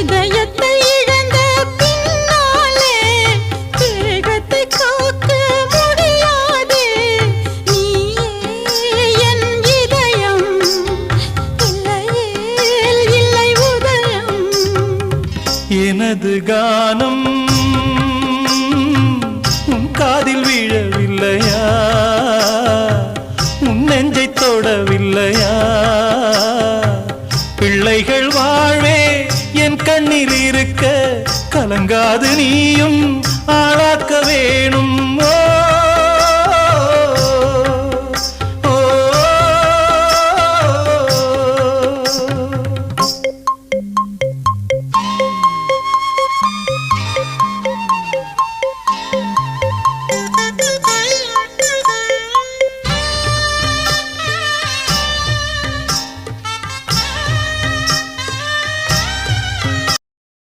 இதயத்தை இழந்த பின்னாலே தேகத்தை காக்க முடியாதே. நீயே என் இதயம், இல்லையே இல்லை உதயம். எனது கானம் உன் காதில் விழவில்லையா? உன் நெஞ்சை தொடவில்லையா? பிள்ளைகள் வாழ்வே என் கண்ணில் இருக்க கலங்காது நீயும் ஆளாக்க வேணும்.